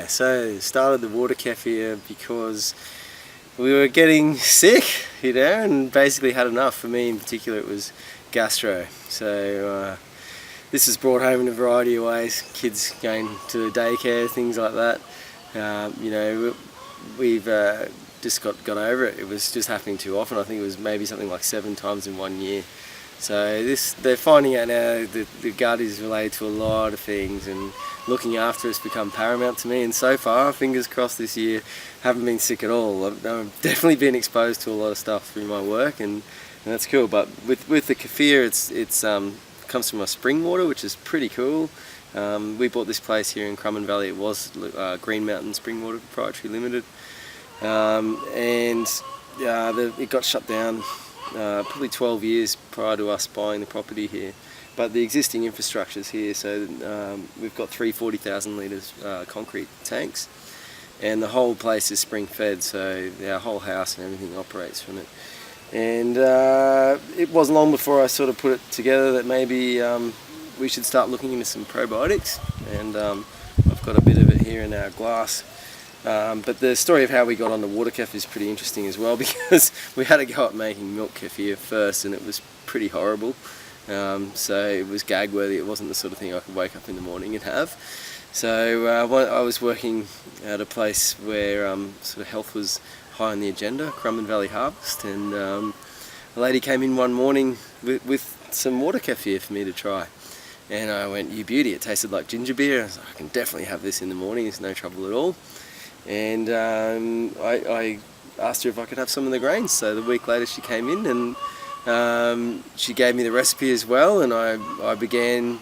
So started the water kefir because we were getting sick, and basically had enough. For me in particular, it was gastro. So this is brought home in a variety of ways. Kids going to daycare, things like that. We've just got over it. It was just happening too often. I think it was maybe something like 7 times in 1 year. So they're finding out now that the gut is related to a lot of things, and looking after it's become paramount to me. And so far, fingers crossed this year, haven't been sick at all. I've definitely been exposed to a lot of stuff through my work, and that's cool. But with the kefir, it's comes from my spring water, which is pretty cool. We bought this place here in Crumman Valley. It was Green Mountain Spring Water Proprietary Limited, it got shut down probably 12 years prior to us buying the property here. But the existing infrastructure is here, so we've got 40,000 litres concrete tanks, and the whole place is spring fed, so our whole house and everything operates from it. And it wasn't long before I sort of put it together that maybe we should start looking into some probiotics, and I've got a bit of it here in our glass. But the story of how we got on the water kefir is pretty interesting as well, because we had to go at making milk kefir first, and it was pretty horrible. So it was gag worthy. It wasn't the sort of thing I could wake up in the morning and have. So I was working at a place where sort of health was high on the agenda, Crumman Valley Harvest, and a lady came in one morning with some water kefir for me to try. And I went, "You beauty, it tasted like ginger beer." I was like, "I can definitely have this in the morning, it's no trouble at all." And I asked her if I could have some of the grains. So the week later she came in, and she gave me the recipe as well, and I began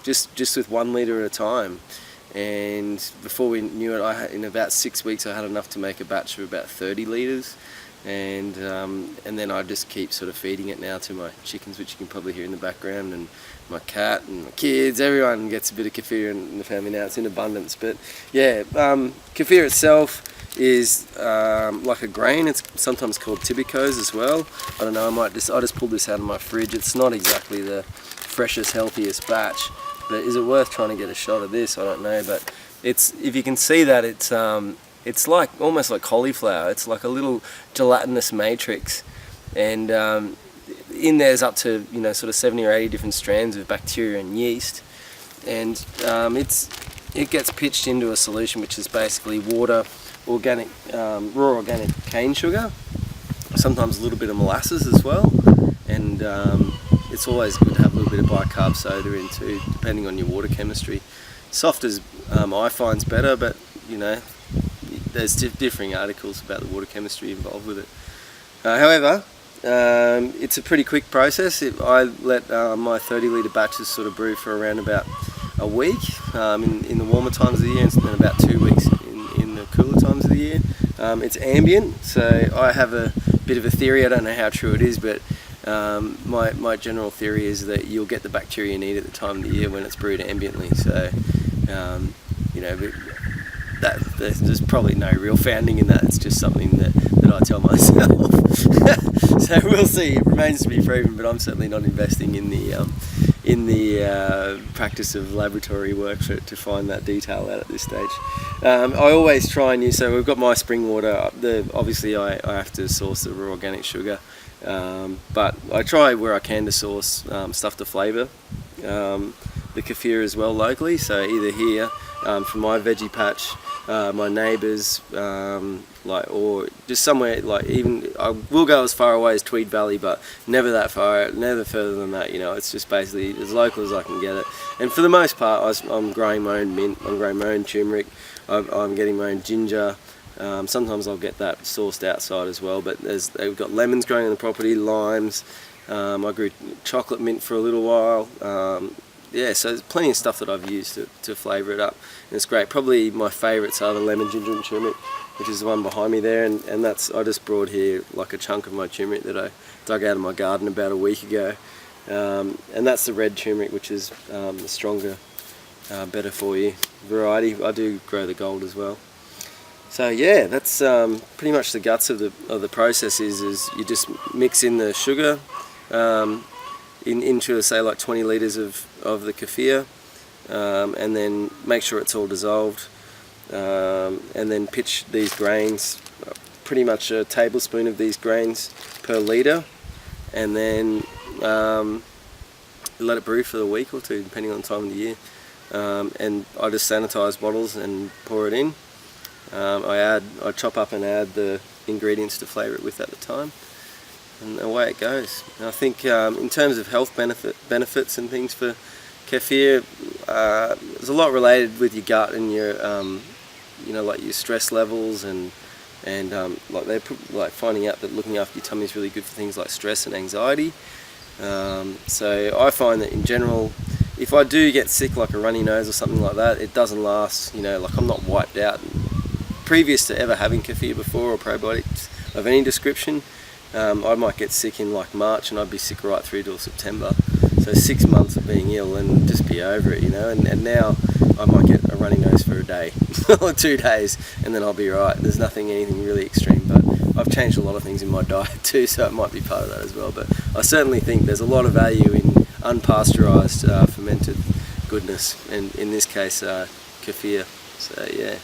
just with 1 litre at a time. And before we knew it, in about 6 weeks I had enough to make a batch of about 30 litres. And then I just keep sort of feeding it now to my chickens, which you can probably hear in the background, and my cat and my kids. Everyone gets a bit of kefir in the family now. It's in abundance. But yeah, kefir itself is like a grain. It's sometimes called tibicose as well. I don't know, I just pulled this out of my fridge. It's not exactly the freshest, healthiest batch, but is it worth trying to get a shot of this? I don't know, but if you can see that, it's like almost like cauliflower. It's like a little gelatinous matrix, and in there's up to sort of 70 or 80 different strands of bacteria and yeast, and it gets pitched into a solution which is basically water, organic raw organic cane sugar, sometimes a little bit of molasses as well, and it's always good to have a little bit of bicarb soda in too, depending on your water chemistry. Soft as I find's better, but there's differing articles about the water chemistry involved with it. However, it's a pretty quick process. I let my 30 litre batches sort of brew for around about a week in the warmer times of the year, and then about 2 weeks in the cooler times of the year. It's ambient, so I have a bit of a theory. I don't know how true it is, but my general theory is that you'll get the bacteria you need at the time of the year when it's brewed ambiently. So there's probably no real founding in that. It's just something that I tell myself. So we'll see. It remains to be proven, but I'm certainly not investing in the practice of laboratory work to find that detail out at this stage. I always try and use, so we've got my spring water. Obviously I have to source the raw organic sugar, but I try where I can to source stuff to flavour the kefir as well locally. So either here from my veggie patch, my neighbours, or just somewhere even I will go as far away as Tweed Valley, but never that far, never further than that. It's just basically as local as I can get it. And for the most part, I'm growing my own mint, I'm growing my own turmeric, I'm getting my own ginger. Sometimes I'll get that sourced outside as well. But we've got lemons growing on the property, limes. I grew chocolate mint for a little while. So there's plenty of stuff that I've used to flavour it up, and it's great. Probably my favourites are the lemon, ginger and turmeric, which is the one behind me there, and that's, I just brought here like a chunk of my turmeric that I dug out of my garden about a week ago, and that's the red turmeric, which is the stronger, better for you variety. I do grow the gold as well. So yeah, that's pretty much the guts of the process. Is you just mix in the sugar into say like 20 litres of the kefir, and then make sure it's all dissolved, and then pitch these grains, pretty much a tablespoon of these grains per litre, and then let it brew for a week or two, depending on the time of the year. And I just sanitise bottles and pour it in. I chop up and add the ingredients to flavour it with at the time, and away it goes. And I think in terms of health benefits and things for kefir, there's a lot related with your gut and your like your stress levels, and like they're like finding out that looking after your tummy is really good for things like stress and anxiety. So I find that in general, if I do get sick, like a runny nose or something like that, it doesn't last, like I'm not wiped out. Previous to ever having kefir before, or probiotics of any description, I might get sick in like March and I'd be sick right through till September. So 6 months of being ill and just be over it, and now I might get a runny nose for a day or 2 days and then I'll be right. There's anything really extreme, but I've changed a lot of things in my diet too, so it might be part of that as well. But I certainly think there's a lot of value in unpasteurised fermented goodness, and in this case kefir. So yeah.